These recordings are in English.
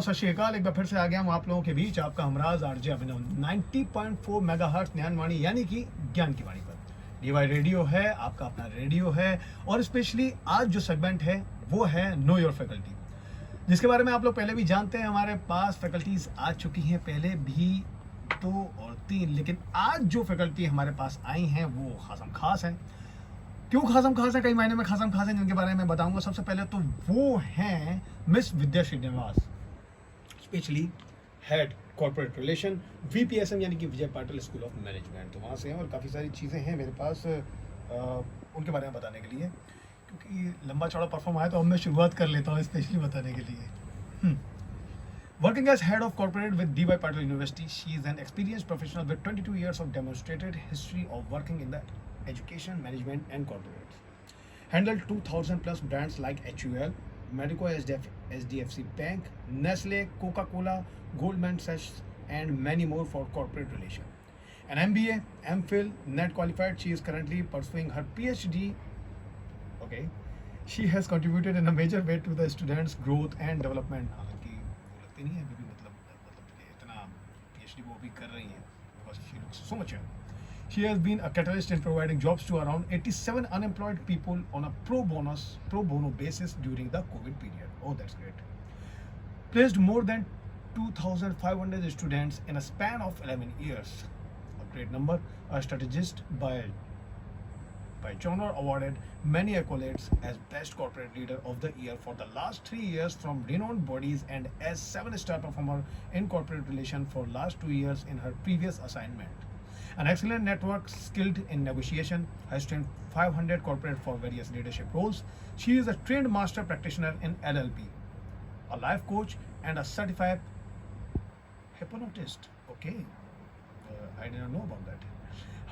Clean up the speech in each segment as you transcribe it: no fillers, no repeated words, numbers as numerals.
सत श्री अकाल, एक बार फिर से आ गया हूँ आप लोगों के बीच, आपका हमराज आरजे अभिनव 90.4 मेगाहर्ट्ज ज्ञानवाणी यानी कि ज्ञान की वाणी पर। डीवाई रेडियो है, आपका अपना रेडियो है। और स्पेशली आज जो सेगमेंट है वो है नो योर फैकल्टी, जिसके बारे में आप लोग पहले भी जानते हैं। हमारे पास फैकल्टीज आ चुकी हैं पहले भी 2 और 3, लेकिन आज जो फैकल्टी हमारे पास आई हैं वो खासम खास है। क्यों खासम खास है, कई मायने में खासम खास है, जिनके बारे में बताऊंगा। सबसे पहले तो वो हैं miss Vidya Srinivas, specially head corporate relation VPSM यानी कि Vijay Patil school of management. तो वहाँ से हैं और काफ़ी सारी चीज़ें हैं मेरे पास उनके बारे में बताने के लिए, क्योंकि लंबा चौड़ा परफॉर्म आया तो अब मैं शुरुआत कर लेता हूँ स्पेशली बताने के लिए। Working as head of corporate with DY Patil University, she is an experienced professional with 22 years of demonstrated history of working in the education, management and corporates. Handled 2,000 plus brands like HUL, Marico HDFC Bank, Nestle, Coca-Cola, Goldman Sachs and many more for corporate relation. An MBA, Mphil, net qualified, she is currently pursuing her Ph.D. Okay. She has contributed in a major way to the students' growth and development. हालांकि लगती नहीं है अभी भी, मतलब इतना PhD वो भी कर रही हैं because she looks so much young. She has been a catalyst in providing jobs to around 87 unemployed people on a pro bono basis during the COVID period. Oh, that's great. Placed more than 2,500 students in a span of 11 years. A great number. A strategist by Chaudhari awarded many accolades as Best Corporate Leader of the Year for the last 3 years from renowned bodies and as 7-star performer in corporate relation for last 2 years in her previous assignment. An excellent network, skilled in negotiation, has trained 500 corporate for various leadership roles. She is a trained master practitioner in LLP, a life coach and a certified hypnotist. Okay, I didn't know about that.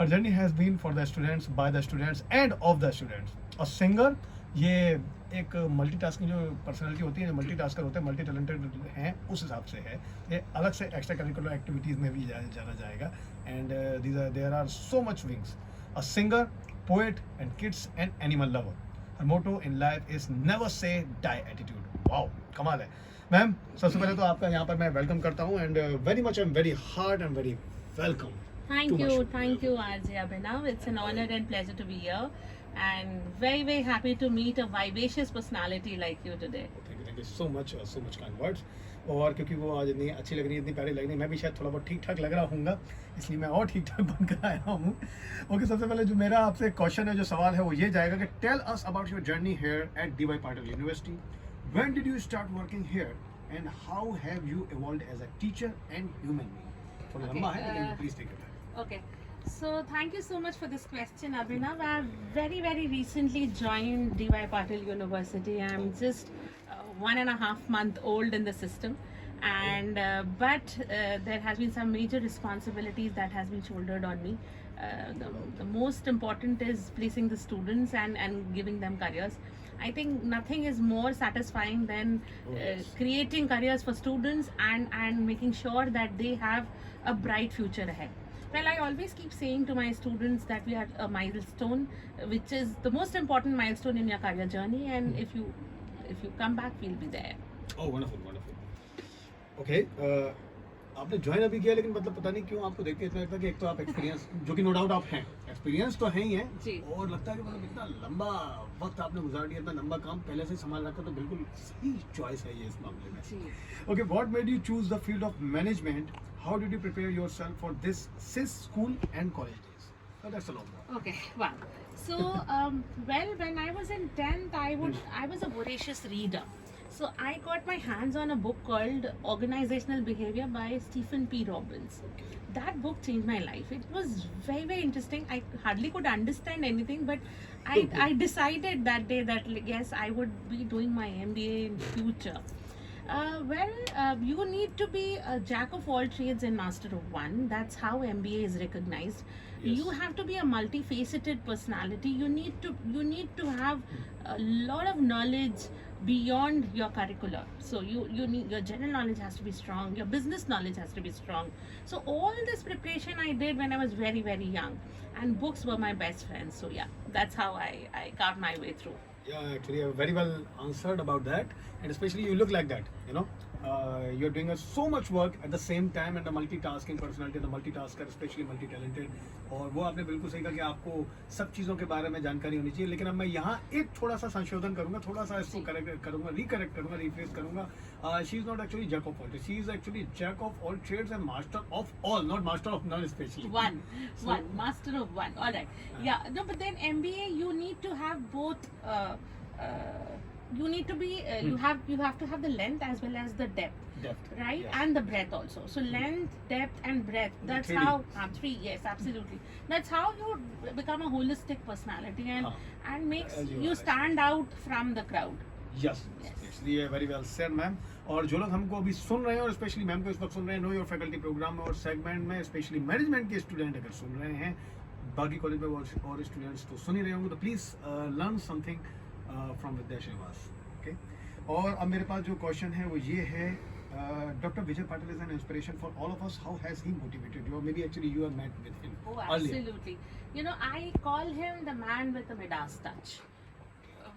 Her journey has been for the students, by the students and of the students. A singer, ये एक multitasking जो personality होती है, जो multitasker होते हैं, multi talented हैं, उस हिसाब से है। ये अलग से एक्स्ट्रा करिकुलर एक्टिविटीज़ में भी जाना जाएगा। And there are so much wings. A singer, poet and kids and animal lover. Her motto in life is never say die attitude. Wow, कमाल है मैम। सबसे पहले तो आपका यहाँ पर मैं वेलकम करता हूँ and very much, I am very hard and very welcome. Thank you, RJ Abhinav. It's an honor and pleasure to be here, and very happy to meet a vivacious personality like you today. Thank you so much kind words. और क्योंकि वो आज इतनी अच्छी लग रही है, इतनी प्यारी लग रही है, मैं भी शायद थोड़ा बहुत ठीक ठाक लग रहा हूँगा, इसलिए मैं और ठीक ठाक बनकर आया हूँ। ओके, सबसे पहले जो मेरा आपसे क्वेश्चन है, जो सवाल है, वो ये जाएगा कि tell us about your journey here at DY Patil University. When did you start working here and how have you evolved as a teacher and human being? थोड़ा लंबा है, लेकिन please take it. Okay, so thank you so much for this question, Abhinav. I've very recently joined DY Patil University. I'm just 1.5 month old in the system, and but there has been some major responsibilities that has been shouldered on me. The most important is placing the students and giving them careers. I think nothing is more satisfying than creating careers for students and making sure that they have a bright future ahead. Well, I always keep saying to my students that we are a milestone, which is the most important milestone in your career journey, and if you come back, we'll be there. Oh, wonderful. Okay, आपने join अभी किया, लेकिन मतलब पता नहीं क्यों आपको देख के इतना लगता है कि एक तो आप एक्सपीरियंस, जो कि नो डाउट आप हैं, एक्सपीरियंस तो है ही है, और लगता है कि मतलब इतना लंबा वक्त आपने गुजार दिया, इतना लंबा काम पहले से संभाल रखा, तो बिल्कुल सही चॉइस है ये इस मामले में। Okay, what made you choose the field of management? How did you prepare yourself for this since school and college days? So that's a long one. Okay, wow. So, well, when I was in 10th, I was a voracious reader. So I got my hands on a book called Organizational Behavior by Stephen P. Robbins. That book changed my life. It was very interesting. I hardly could understand anything, but I decided that day that yes, I would be doing my MBA in future. You need to be a jack of all trades and master of one. That's how MBA is recognized. Yes. You have to be a multifaceted personality. You need to have a lot of knowledge beyond your curricular. So you need, your general knowledge has to be strong. Your business knowledge has to be strong. So all this preparation I did when I was very young, and books were my best friends. So yeah, that's how I carved my way through. Yeah, actually, very well answered about that, and especially you look like that. You know, you're doing so much work at the same time and the multitasking personality, the multitasker, especially multi-talented. और वो आपने बिल्कुल सही कहा कि आपको सब चीज़ों के बारे में जानकारी होनी चाहिए, लेकिन अब मैं यहाँ एक थोड़ा सा संशोधन करूँगा, थोड़ा सा इसको करेक्ट करूँगा, रिकरेक्ट करूँगा, रिफ्रेश करूँगा. She is not actually jack of all trades, she is actually jack of all trades and master of all, not master of none especially. One, master of one. All right. Yeah. No, but then MBA, you need to have both. You need to be. You have to have the length as well as the depth. Right, yes. and the breadth also. So length, depth, and breadth. That's 3D. how 3. Yes, absolutely. That's how you become a holistic personality and makes you stand out from the crowd. Yes. इसलिए very well said ma'am. और जो लोग हमको अभी सुन रहे हैं और specially ma'am को इस वक्त सुन रहे हैं नो योर फैकल्टी प्रोग्राम में और सेगमेंट में, स्पेशली मैनेजमेंट के स्टूडेंट अगर सुन रहे हैं, बाकी कॉलेज में और स्टूडेंट्स तो सुन ही रहे होंगे, तो please learn something from Vidya Srinivas. Okay. और अब मेरे पास जो क्वेश्चन है वो ये है, Dr. Vijay Patil is an inspiration for all of us. How has he motivated you? Or maybe actually you have met with him Oh, earlier. absolutely. You know, I call him the man with the Midas touch.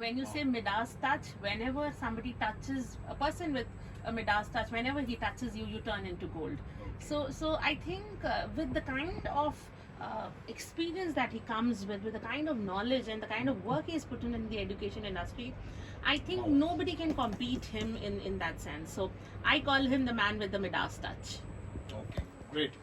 When you say Midas touch, whenever somebody touches a person with a Midas touch, whenever he touches you, you turn into gold. So I think with the kind of experience that he comes with the kind of knowledge and the kind of work he's put in the education industry, I think nobody can compete him in that sense. So I call him the man with the Midas touch. Okay, great.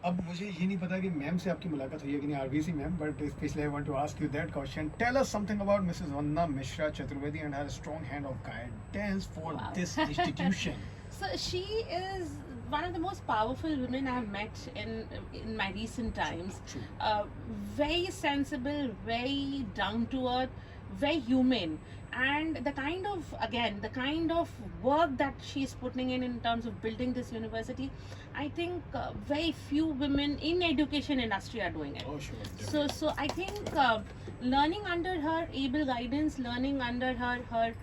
अब मुझे ये नहीं पता कि ma'am से आपकी मुलाकात हुई है कि नहीं, RBC ma'am, but specially I want to ask you that question. Tell us something about Mrs Vandana Mishra Chaturvedi and her strong hand of guidance for this institution. So she is one of the most powerful women I've met in my recent times. Very sensible, very down to earth, very human, and the kind of work that she's putting in terms of building this university, I think very few women in education industry are doing it. Oh, sure. So I think learning under her able guidance, learning under her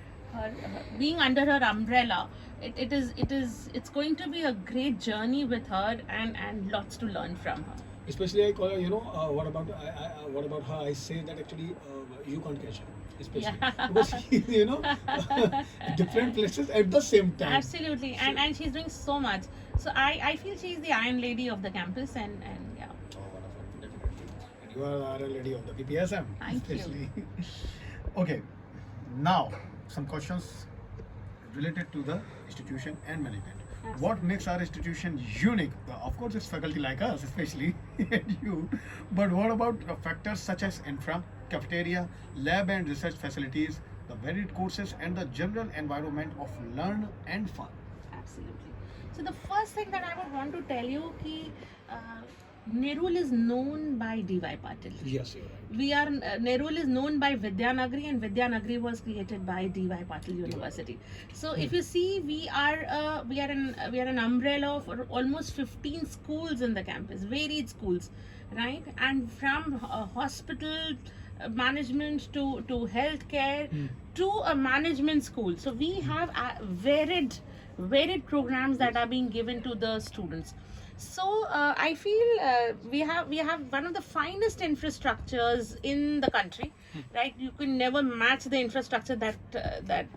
being under her umbrella, it's going to be a great journey with her and lots to learn from her. Especially I call her, what about her? I say that actually you can't catch her. Especially because she's, different places at the same time. Absolutely, and she's doing so much. So I feel she's the Iron Lady of the campus, and yeah. Oh, wonderful, definitely. And you are the Iron Lady of the PPSM. Thank especially. Okay, now some questions related to the institution and management. Absolutely. What makes our institution unique? Of course, it's faculty like us, especially and you. But what about factors such as infra, cafeteria, lab and research facilities, the varied courses, and the general environment of learn and fun? Absolutely. So the first thing that I would want to tell you ki Nerul is known by DY Patil. Yes, you're right. Nerul is known by Vidyanagari, and Vidyanagari was created by DY Patil University. So if you see, we are an umbrella for almost 15 schools in the campus, varied schools, right? And from hospital management to healthcare to a management school. So we have varied programs that are being given to the students. So I feel we have one of the finest infrastructures in the country, right? You can never match the infrastructure that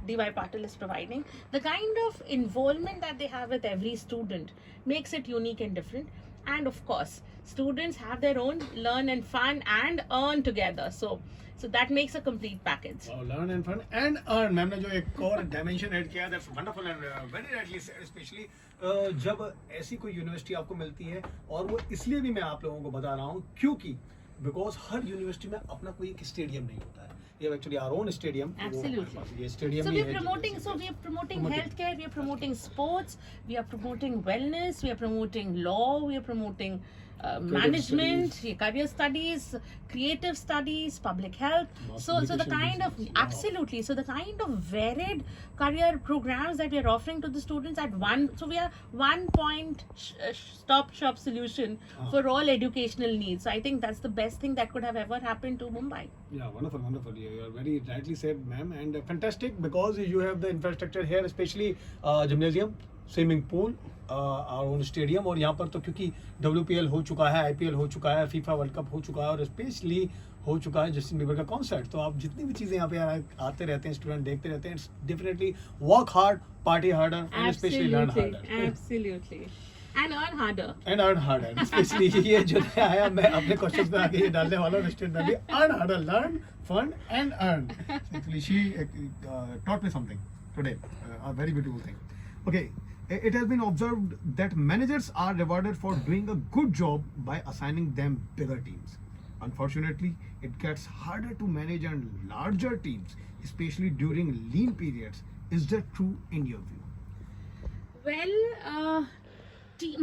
DY Patil is providing. The kind of involvement that they have with every student makes it unique and different. And of course, students have their own learn and fun and earn together. So that makes a complete package. Oh, learn and fun and earn. Ma'am ने जो एक और dimension add किया, that's wonderful and very rightly said, especially जब ऐसी कोई university आपको मिलती है, और वो इसलिए भी मैं आप लोगों को बता रहा हूँ क्योंकि because हर यूनिवर्सिटी में अपना कोई एक स्टेडियम नहीं होता है. We have actually our own stadium. Absolutely. ये stadium So ही we है are promoting healthcare, we are promoting sports, we are promoting wellness, we are promoting law, we are promoting management, career studies, creative studies, public health. So the kind of absolutely. So the kind of varied career programs that we are offering to the students at one. So we are one point stop shop solution for all educational needs. So I think that's the best thing that could have ever happened to Mumbai. Yeah, wonderful. You are very rightly said, ma'am, and fantastic because you have the infrastructure here, especially gymnasium, swimming pool, our own stadium, और यहाँ पर तो क्योंकि WPL हो चुका है, IPL हो चुका है, फीफा वर्ल्ड कप हो चुका है, और स्पेशली हो चुका है जस्टिन बीबर का कॉन्सर्ट, तो आप जितनी भी चीज़ें यहाँ पे आते रहते हैं, स्टूडेंट देखते रहते हैं, definitely work hard, party harder, and specially learn harder. Absolutely. And earn harder. And earn harder, specially ये जो नया आया, मैं अपने क्वेश्चन में आगे ये डालने वाला हूँ, स्टूडेंट में भी earn harder, learn, fund and earn. Actually she taught me something today, a very beautiful thing. Okay, it has been observed that managers are rewarded for doing a good job by assigning them bigger teams. Unfortunately, it gets harder to manage and larger teams, especially during lean periods. Is that true in your view? Well,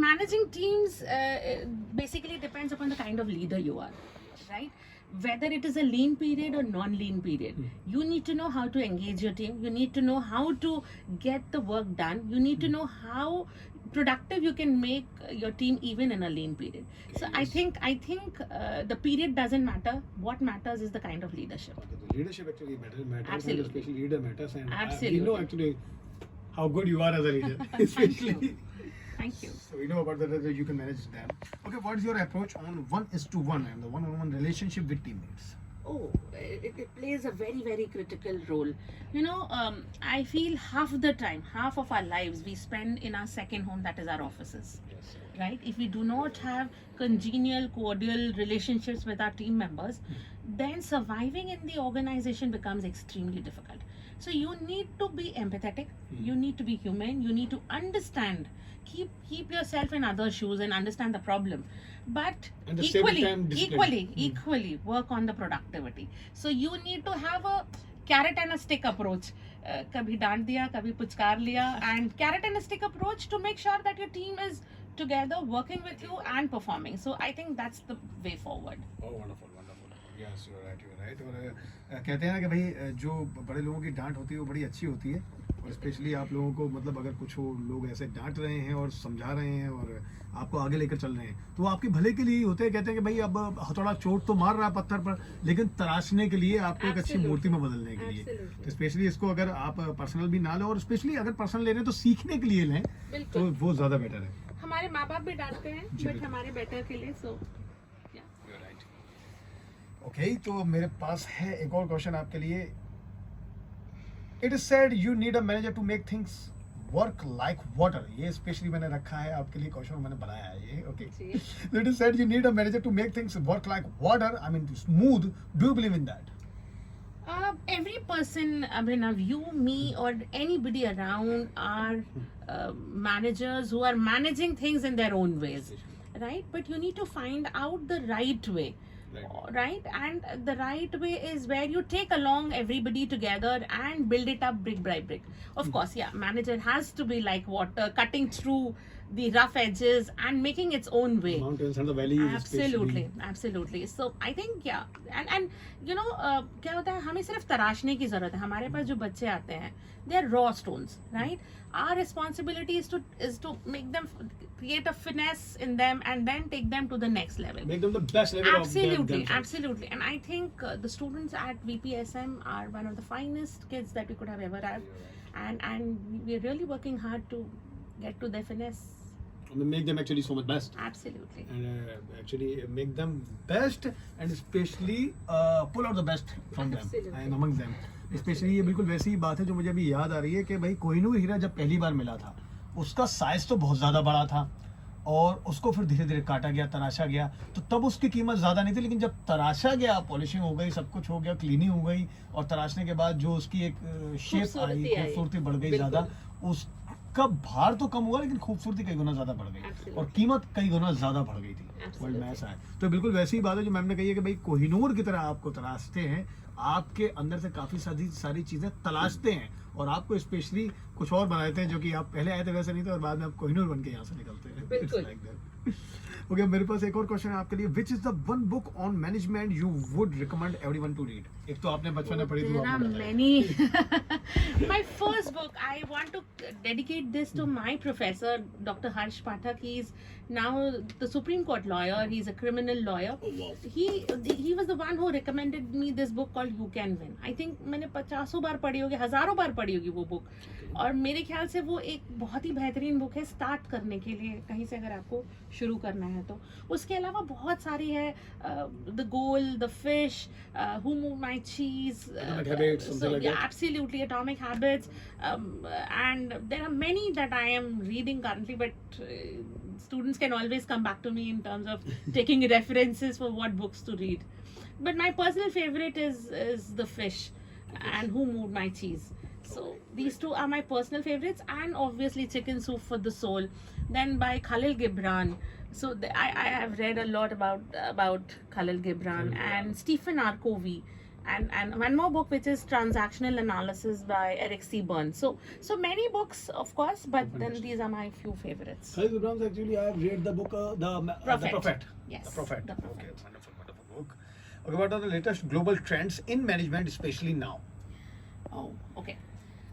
managing teams basically depends upon the kind of leader you are, right? Whether it is a lean period or non-lean period, you need to know how to engage your team. You need to know how to get the work done. You need to know how productive you can make your team even in a lean period. So I think the period doesn't matter. What matters is the kind of leadership. Okay, the leadership actually matters. Absolutely. And especially leader matters, and Absolutely. we know actually how good you are as a leader, especially. Thank you. So we know about that you can manage them. Okay, what is your approach on 1:1 and the one-on-one relationship with teammates? Oh, it plays a very, very critical role. You know, I feel half the time, half of our lives we spend in our second home, that is our offices. Yes. Right? If we do not have congenial, cordial relationships with our team members, then surviving in the organization becomes extremely difficult. So you need to be empathetic, you need to be human, you need to understand, keep yourself in other shoes and understand the problem. But And the same time discipline. equally work on the productivity. So you need to have a carrot and a stick approach. कभी डांट दिया, कभी पुचकार लिया, and carrot and a stick approach to make sure that your team is together working with you and performing. So I think that's the way forward. Oh, wonderful, wonderful. Yes, you're right, you're right. और कहते हैं ना कि भाई जो बड़े लोगों की डांट होती है वो बड़ी अच्छी होती है, और स्पेशली आप लोगों को मतलब अगर कुछ लोग ऐसे डांट रहे हैं और समझा रहे हैं और आपको आगे लेकर चल रहे हैं, तो वो आपके भले के लिए ही होते हैं। कहते हैं कि भाई अब हथौड़ा चोट तो मार रहा है पत्थर पर, लेकिन तराशने के लिए, आपको एक अच्छी मूर्ति में बदलने के लिए। तो स्पेशली इसको अगर आप पर्सनल भी ना लो, और स्पेशली अगर पर्सनल ले रहे हैं तो सीखने के लिए लें, तो वो ज़्यादा बेटर है। हमारे माँ बाप भी डांटते हैं, बट हमारे बेटर के लिए। सो ओके, तो मेरे पास है एक और क्वेश्चन आपके लिए। It is said you need a manager to make things work like water. ये स्पेशली मैंने रखा है आपके लिए क्वेश्चन, मैंने बनाया है ये। Okay, it is said you need a manager to make things work like water, I mean smooth. Do you believe in that? Every person, Abhinav, you, me, or anybody around are managers who are managing things in their own ways, right? But you need to find out the right way. Right, and the right way is where you take along everybody together and build it up brick by brick. Of course, yeah, manager has to be like water, cutting through the rough edges and making its own way. Mountains and the valleys. Absolutely. So I think and you know क्या होता है, हमें सिर्फ तराशने की जरूरत है। हमारे पास जो बच्चे आते हैं, they are raw stones, right? Our responsibility is to make them create a finesse in them and then take them to the next level. Make them the best level of them. Absolutely. And I think the students at VPSM are one of the finest kids that we could have ever had, and we're really working hard to get to their finesse. Make them actually so much best. Absolutely. And actually make them best, and especially pull out the best from them and among them. Specially ये बिल्कुल वैसी ही बात है जो मुझे अभी याद आ रही है कि भाई कोहिनूर हीरा जब पहली बार मिला था, उसका साइज तो बहुत ज़्यादा बड़ा था, और उसको फिर धीरे धीरे काटा गया, तराशा गया, तो तब उसकी कीमत ज़्यादा नहीं थी। लेकिन जब तराशा गया, पॉलिशिंग हो गई, सब कुछ हो गया, क्लीनिंग हो गई, और तराशने के बाद जो उसकी एक शेप आई, खूबसूरती बढ़ गई ज़्यादा, उसका भार तो कम हुआ लेकिन खूबसूरती कई गुना ज़्यादा बढ़ गई, और कीमत कई गुना ज़्यादा बढ़ गई थी। वर्ल्ड में ऐसा है। तो बिल्कुल वैसी ही बात है जो मैम ने कही है कि भाई कोहिनूर की तरह आपको तराशते हैं, आपके अंदर से काफ़ी सारी चीज़ें तलाशते हैं, और आपको स्पेशली कुछ और बना देते हैं, जो कि आप पहले आए थे वैसे नहीं थे, और बाद में आप कोहिनूर बन के यहाँ से निकलते हैं। ओके, मेरे पास एक और क्वेश्चन है आपके लिए। Which is the one book on management you would recommend everyone to read? एक तो आपने बचपन में पढ़ी थी, There are many. My first book, I want to dedicate this to my professor, Dr. Harsh Pathak. He is now the Supreme Court lawyer. He's a criminal lawyer. Oh, wow. He was the one who recommended me this book called You Can Win. I think मैंने 50 बार पढ़ी होगी, हजारों बार पढ़ी होगी वो book. और मेरे ख्याल से वो एक बहुत ही बेहतरीन बुक है स्टार्ट करने के लिए, कहीं से अगर आपको शुरू करना है तो. उसके अलावा बहुत सारी है, the goal, the fish, who move my चीज, Atomic Habits, something like that. absolutely, Atomic Habits, and there are many that I am reading currently, but students can always come back to me in terms of taking references for what books to read. But my personal favorite is The Fish and Who Moved My Cheese. So these two are my personal favorites, and obviously Chicken Soup for the Soul, then by Khalil Gibran. So I have read a lot about Khalil Gibran and Stephen R. Covey, and one more book which is Transactional Analysis by Eric C. Burns. So many books, of course, but then these are my few favorites. Khalil Gibran, actually I have read the book The Prophet. Yes, The Prophet. The Prophet. Okay, wonderful book. Okay, what are the latest global trends in management, especially now? Oh, okay.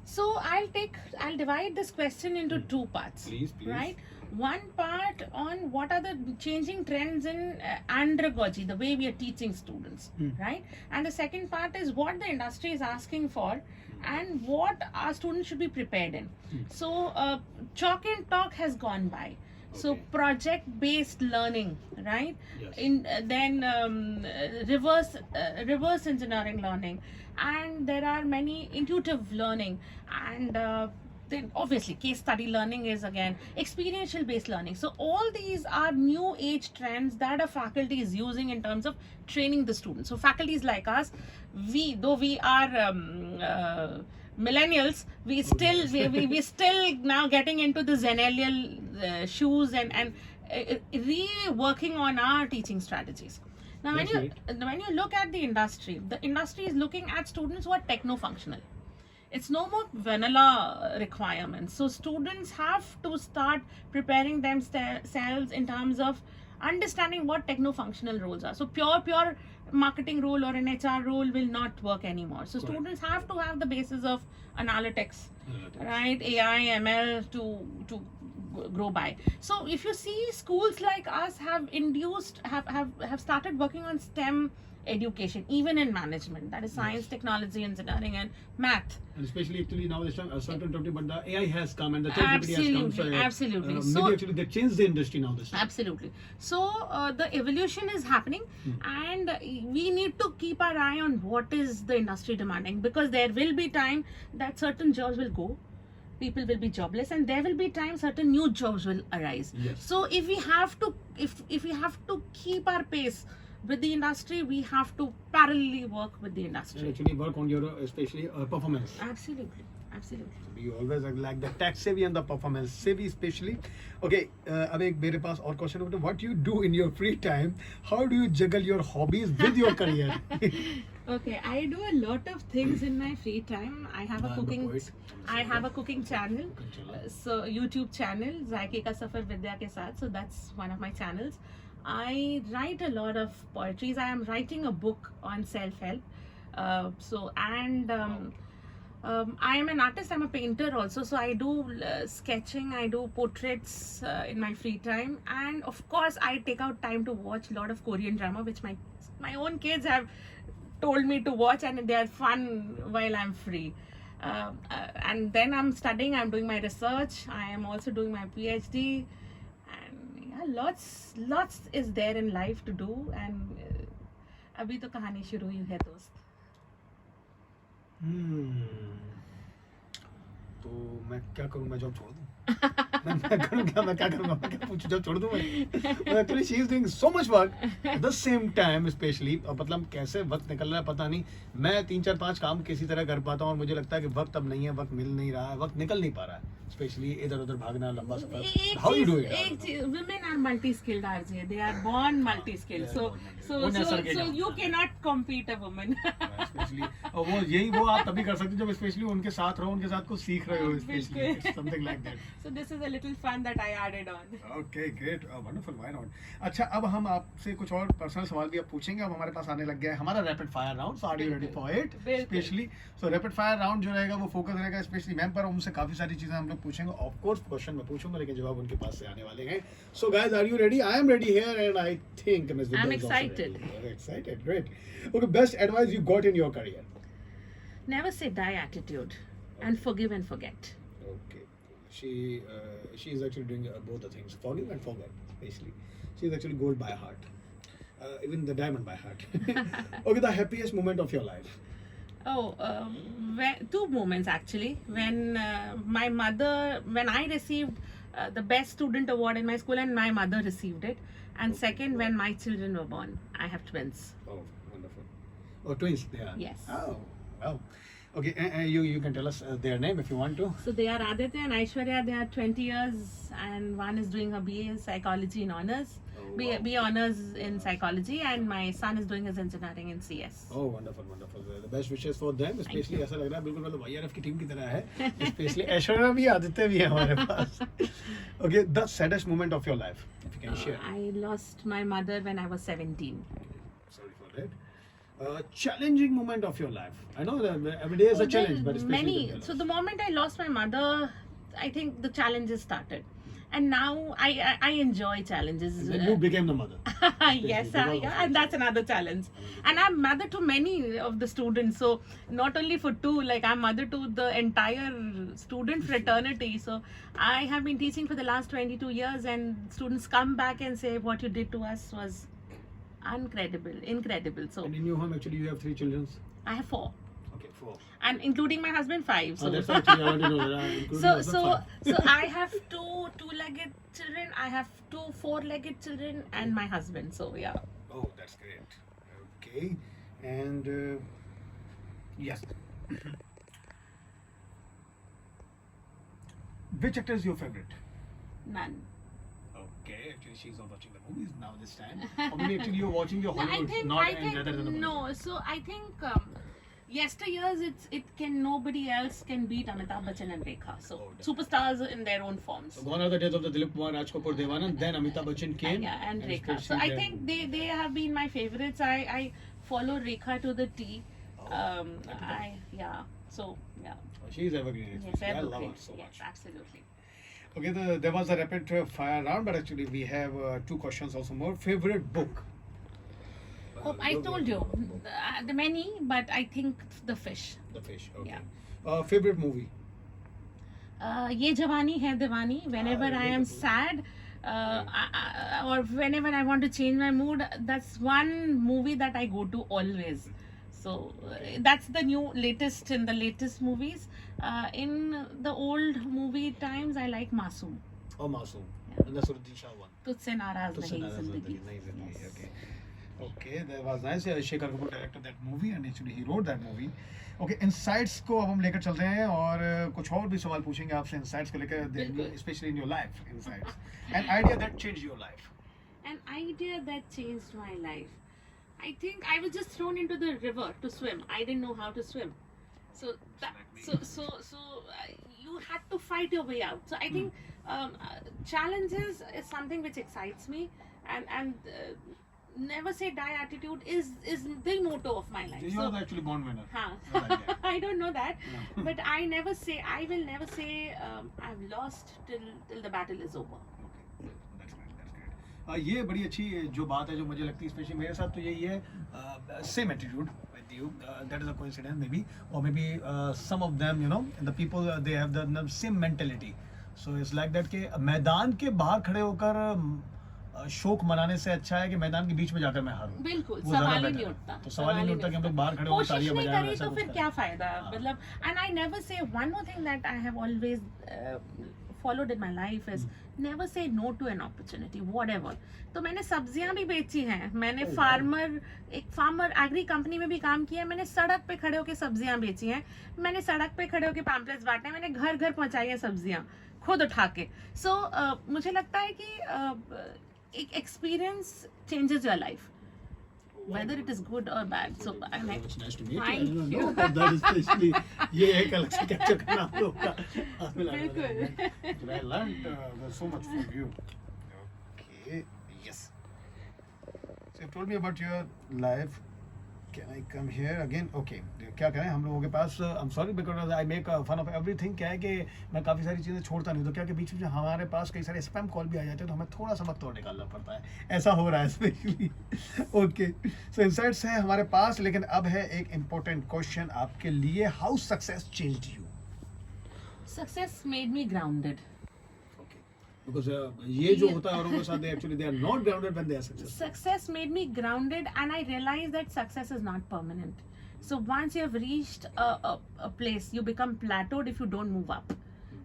So I'll divide this question into two parts. Please. Right? One part on what are the changing trends in andragogy, the way we are teaching students, right? And the second part is what the industry is asking for and what our students should be prepared in. So chalk and talk has gone by. So project-based learning, right? Yes. Then reverse engineering learning, and there are many intuitive learning, and then obviously case study learning is again experiential based learning. So all these are new age trends that a faculty is using in terms of training the students. So faculties like us, though we are millennials, we still now getting into the zennial shoes and reworking on our teaching strategies. Now when you look at the industry is looking at students who are techno-functional. It's no more vanilla requirements. So students have to start preparing themselves in terms of understanding what techno-functional roles are. So pure marketing role or an HR role will not work anymore. So students have to have the basis of analytics. Right? AI, ML to grow by. So if you see, schools like us have started working on STEM education, even in management, that is science, technology, engineering, and math. And especially actually now this certain topic, but the AI has come and the Chaturvedi has come. So, Absolutely. Maybe actually they changed the industry now this time. Absolutely. So the evolution is happening, and we need to keep our eye on what is the industry demanding, because there will be time that certain jobs will go. People will be jobless, and there will be time certain new jobs will arise. Yes. So if we have to keep our pace with the industry, we have to parallelly work with the industry. And actually work on your especially performance. Absolutely. You always like the tech savvy and the performance savvy especially. Okay, अब एक मेरे पास और question है, what you do in your free time? How do you juggle your hobbies with your career? Okay, I do a lot of things in my free time. I have a cooking channel, so YouTube channel जायके का सफर विद्या के साथ. So that's one of my channels. I write a lot of poetries. I am writing a book on self-help. I am an artist. I'm a painter also. So I do sketching. I do portraits in my free time, and of course I take out time to watch a lot of Korean drama, which my own kids have told me to watch, and they are fun while I'm free. And then I'm studying. I'm doing my research. I am also doing my Ph.D. Lots is there in life to do, and अभी तो कहानी शुरू हुई है दोस्त. तो मैं क्या करूं, मैं जॉब छोड़ दूं? मैं क्या करूंगा, मैं क्या पूछूं, जॉब छोड़ दूं मैं? Actually she is doing so much work at the same time especially, और मतलब कैसे वक्त निकल रहा है पता नहीं. मैं 3-4-5 काम किसी तरह कर पाता हूँ और मुझे लगता है कि वक्त अब नहीं है, वक्त मिल नहीं रहा है, वक्त निकल नहीं पा रहा है. स्पेशली इधर-उधर भागना, लंबा सफर. एक How you do चीज, एक it? चीज, women are multi-skilled, RJ. They are born multi-skilled. So you cannot compete a woman. Specially वो आप तभी कर सकते हो जब स्पेशली उनके साथ रहो, उनके साथ कुछ सीख रहे हो, specially something like that. So this is a little fun that I added on. Okay great, wonderful, why not. अच्छा, अब हम आपसे कुछ और पर्सनल सवाल भी अब पूछेंगे. अब हमारे पास आने लग गया है हमारा rapid fire round. So are you ready for it? Specially so rapid fire round जो रहेगा वो फोकस रहेगा स्पेशली मैम पर. उनसे काफी सारी चीजें हम लोग पूछेंगे. ऑफ कोर्स क्वेश्चन मैं पूछूंगा लेकिन जवाब उनके पास से आने वाले हैं. So guys, are you ready? I am ready here and I think miss Vidya. I'm excited. Excited, great. Okay, best advice you got in your career? Never say die attitude and forgive and forget. Okay. She is actually doing both the things, forgive and forget. Basically, she is actually gold by heart, even the diamond by heart. Okay, the happiest moment of your life. Oh, two moments actually. When my mother, when I received the best student award in my school, and my mother received it. And second, when my children were born. I have twins. Oh, wonderful. Oh, twins. They are. Yes. Oh, wow. Okay, you can tell us their name if you want to. So they are Aditya and Aishwarya. They are 20 years, and one is doing a BA in psychology in honors. Oh, BA, wow. BA honors in psychology, and my son is doing his engineering in CS. Oh, wonderful, wonderful. The best wishes for them. Especially ऐसा लग रहा है बिल्कुल मतलब YRF की team की तरह है. Especially ऐश्वर्या भी, आदित्य भी है हमारे पास. Okay, the saddest moment of your life, if you can share. I lost my mother when I was 17. Sorry for that. Challenging moment of your life. I know that every day is a challenge, but especially many. in your So life. the moment I lost my mother, I think the challenges started, and now I enjoy challenges. And then you became the mother. Yes, because of yeah, it. and that's another challenge. And I'm mother to many of the students. So not only for two, like I'm mother to the entire student fraternity. So I have been teaching for the last 22 years, and students come back and say what you did to us was incredible. So And in your home, actually, you have 3 children. I have 4. Okay, 4. And including my husband, 5. So, That's actually I want to know that. Including your husband, 5. so I have two-legged children. I have 2 4-legged children, and my husband. So yeah. Oh, that's great. Okay, and yes. Which actor is your favorite? None. Okay, actually, she's not watching the movies now this time. Or maybe actually you're watching your No, Hollywood, I not think rather than the movies. no. So I think yesteryears nobody else can beat Amitabh Bachchan and Rekha. So Oh, definitely. superstars in their own forms. So gone are the days of the Dilip Kumar, Raj Kapoor, Devanand. Then Amitabh Bachchan came. Yeah, and Rekha. especially So I then- think they have been my favorites. I follow Rekha to the T. So yeah. She is evergreen. Yes, especially. I love evergreen. her so Yes, much. absolutely. Okay, there was a rapid fire round, but actually we have 2 questions also more. Favorite book? Oh, I told you the many, but I think The Fish. The Fish. Okay. Yeah. Favorite movie? Ye Jawani Hai Diwani. Whenever I am relatable. sad, or whenever I want to change my mood, that's one movie that I go to always. So that's the latest in the latest movies. In the old movie times, I like Masoom. Oh, Masoom. Yeah. And the Suruddin Shah one. Tujhse Naraz Tujhse Nahi Naraz Zindagi. Nahi Zindagi. Yes. Okay. Okay, that was nice. Shekhar Kapoor directed that movie and actually he wrote that movie. Okay, insights को अब हम लेकर चल रहे हैं और कुछ और भी सवाल पूछेंगे आपसे insights को लेकर, बिल्कुल. especially in your life, insights. An idea that changed your life. An idea that changed my life. I think I was just thrown into the river to swim. I didn't know how to swim. So you had to fight your way out. So I think challenges is something which excites me, and never say die attitude is the motto of my life. You So, are actually born winner. हाँ. So like that. I don't know that, No. but I will never say I've lost till the battle is over. Okay, that's great, that's great. ये बड़ी अच्छी जो बात है जो मुझे लगती है स्पेशली मेरे साथ तो यही है, same attitude with you. That is a coincidence maybe, or maybe some of them, you know, the people they have the same mentality. So it's like that कि मैदान के बाहर खड़े होकर शोक मनाने से अच्छा है कि मैदान के बीच में जाकर मैं हारूं. बिल्कुल, वो ज़्यादा सवाल ही better नहीं है. उठता. तो सवाल ही नहीं उठता कि हम लोग बाहर खड़े होकर कोशिश तालियां नहीं बजाएं करी ऐसा तो कुछ फिर करें. क्या फायदा. हाँ. मतलब, and I never say one more thing that I have always followed in my life is never say no to an opportunity, whatever. तो मैंने सब्जियां भी बेची हैं, मैंने फार्मर एग्री कंपनी में भी काम किया है, मैंने सड़क पे खड़े होकर सब्जियां बेची हैं, मैंने सड़क पे खड़े होकर पैम्पलेट्स बांटे हैं, मैंने घर घर पहुंचाई है सब्जियां खुद उठा के. सो मुझे लगता है कि एक experience changes your life, whether it is good or bad. So I'm like, it's nice to meet you. I thank don't you. know about that especially. ये एक अलग से कैप्चर करना आप लोग का. बिल्कुल. But I learned so much from you. Okay, yes. So you told me about your life. Can I come here again? Okay. क्या करें हम लोगों के पास? I'm sorry because I make fun of everything. क्या है कि मैं काफ़ी सारी चीज़ें छोड़ता नहीं, तो क्या कि बीच में हमारे पास कई सारे स्पैम कॉल भी आ जाते हैं, तो हमें थोड़ा सा वक्त और निकालना पड़ता है. ऐसा हो रहा है स्पेशली. ओके, सो इनसाइट्स है हमारे पास, लेकिन अब है एक इम्पोर्टेंट क्वेश्चन आपके लिए. How success changed you? Success made me grounded. Because ये जो होता है औरों के साथ actually they are not grounded when they are successful. Success made me grounded, and I realized that success is not permanent. So once you have reached a place, you become plateaued if you don't move up.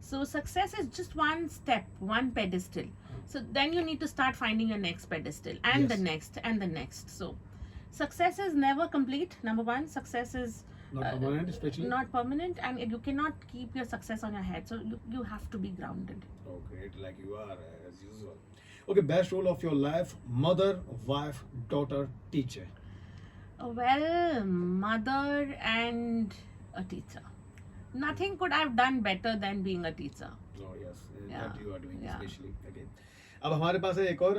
So success is just one step, one pedestal. So then you need to start finding your next pedestal and Yes. the next and the next. So success is never complete. Number one, success is Not permanent, especially. not permanent, and you cannot keep your success on your head. So you have to be grounded. Oh, great, like you are as usual. Okay, best role of your life: mother, wife, daughter, teacher. Well, mother and a teacher. Nothing could I have done better than being a teacher. Oh yes, Yeah. that you are doing Yeah. especially. Okay. अब हमारे पास है एक और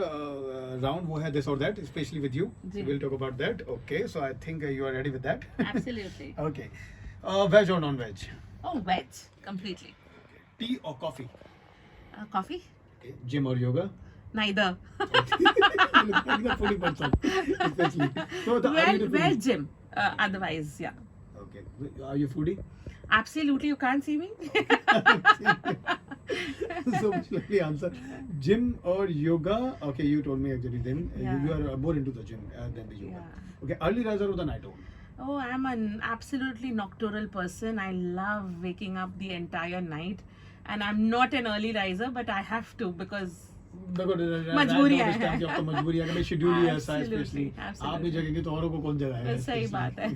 round, वो है this or that, especially with you. Ji. We'll talk about that. Okay, so I think you are ready with that. Absolutely. Okay. Veg or non-veg? Oh, veg. Completely. Tea or coffee? Coffee? Okay. Gym or yoga? Neither. Like the fully person, especially. So are you the Well, foodie? gym. Otherwise, yeah. Okay. Are you foodie? Absolutely, you can't see me. So lovely answer. Gym or yoga? Okay, you told me actually then Yeah. you are more into the gym than the yoga. Yeah. Okay, early riser or the night owl? Oh, I'm an absolutely nocturnal person. I love waking up the entire night. And I'm not an early riser, but I have to because मजबूरी है. अब तो मजबूरी है कि schedule ही ऐसा है, Absolutely, specially आप नहीं जगेंगे तो औरों को कौन जगाएगा? सही बात है.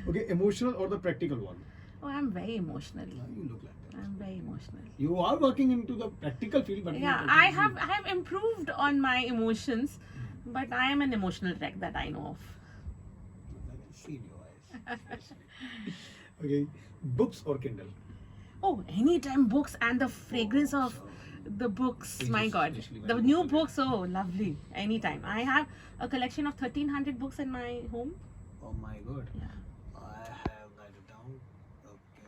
Okay, emotional or the practical one? Oh, I'm very emotional. You look like that. I'm very emotional. You are working into the practical field, but Yeah, I have improved on my emotions, but I am an emotional wreck that I know of. I can see in your eyes. Okay, books or Kindle? Oh, anytime books and the fragrance of the books, my God. The new books, oh, lovely. Anytime. I have a collection of 1300 books in my home. Oh my God. Yeah. I have written down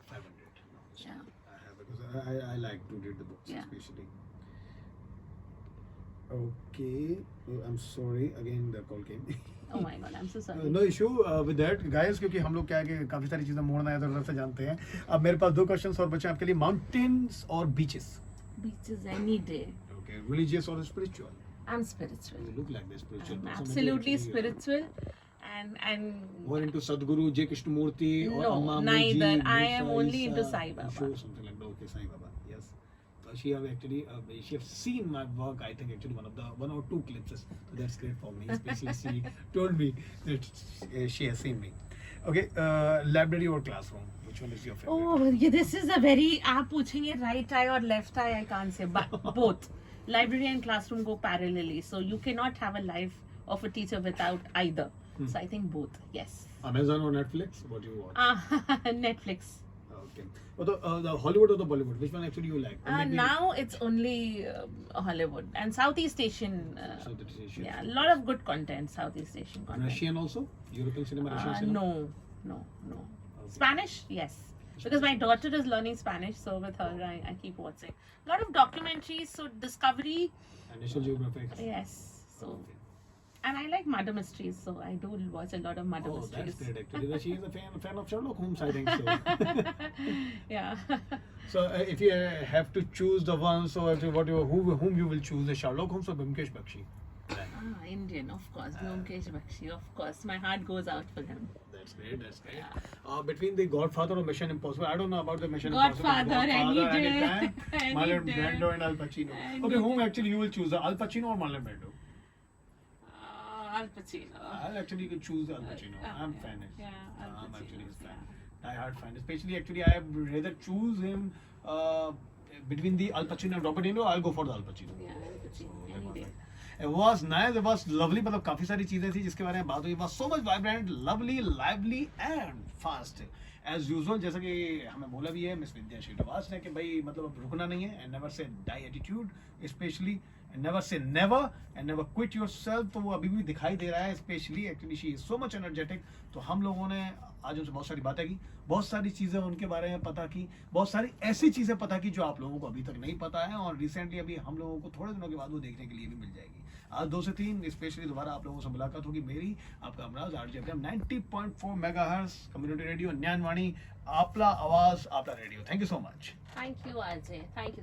500. No, Yeah. I have because I like to read the books, Yeah. especially. Okay, I'm sorry again the call came. Oh my God, I'm so sorry. No issue with that guys, क्योंकि हम लोग क्या है कि काफी सारी चीजें मोड़ना इधर उधर से जानते हैं. अब मेरे पास दो क्वेश्चंस और बचे हैं आपके लिए. माउंटेन्स और beaches? Beaches any day. Okay, religious or spiritual? I'm spiritual. You look like the spiritual I'm person. absolutely Maybe actually, spiritual. And more into Sadhguru, J. Krishnamurti or No, Amma neither. Muji, I am Musa, only into Isa, Sai Baba. Sure, something like that. Okay, Sai Baba. Yes. She have actually she have seen my work. I think actually one or two clips. So that's great for me. Especially she told me that she has seen me. Okay, library or classroom? Which one is your favorite? oh, yeah, this is a very. आप पूछेंगे right eye or left eye? I can't say, but both. Library and classroom go parallelly, so you cannot have a life of a teacher without either. So I think both. Yes. Amazon or Netflix? What do you watch? Netflix. Okay. Or the Hollywood or the Bollywood? Which one actually you like? Or maybe Now it's only Hollywood and Southeast Asian. Southeast Asian. Yeah, a lot of good content, Southeast Asian content. Russian also? European cinema, Russian cinema? No. Okay. Spanish, yes. Because my daughter is learning Spanish, so with her I keep watching. A lot of documentaries, so Discovery. And National Geographic? Yes. So, Okay. and I like murder mysteries, so I do watch a lot of murder Oh, that's mysteries. great actually. She is a fan of Sherlock Holmes, I think so. Yeah. So if you have to choose the one, so actually whom you will choose, Sherlock Holmes or Mumkesh Bakshi? Indian, of course. Mumkesh Bakshi, of course. My heart goes out for him. That's That's great. That's great. Between the Godfather or Mission Impossible, I don't know about the Mission Godfather, Impossible. any day, anytime. any Marlon day. Brando and Al Pacino. Any Okay, whom day. actually you will choose, Al Pacino or Marlon Brando? Al Pacino. I'll actually you can choose Al Pacino. I'm yeah. fan. Yeah, Al I'm Pacino, actually his fan. yeah. Die hard fan. Especially actually I rather choose him between the Al Pacino and Robert De Niro. I'll go for the Al Pacino. Yeah, Al Pacino, So, any day. It was nice, it was lovely. मतलब काफी सारी चीजें थी जिसके बारे में बात हुई. It was so much vibrant, lovely, lively and fast. As usual, जैसा कि हमें बोला भी है मिस विद्या श्रीनिवास ने कि भाई मतलब अब रुकना नहीं है. And never say die attitude, especially and never say never and never quit yourself. तो वो अभी भी दिखाई दे रहा है. Especially actually she is so much energetic. तो हम लोगों ने आज उनसे बहुत सारी बातें की, बहुत सारी चीज़ें उनके बारे में पता की, बहुत सारी ऐसी चीज़ें पता की जो आप लोगों को अभी तक नहीं पता है. और रिसेंटली अभी हम लोगों को थोड़े दिनों के बाद वो देखने के लिए भी मिल जाएगी. आज 2 से 3 स्पेशली दोबारा आप लोगों से मुलाकात होगी मेरी, आपका अमराज RJ 90.4 megahertz community radio Gyanvani, आपला आवाज आपला radio. Thank you so much. Thank you, Ajay. Thank you.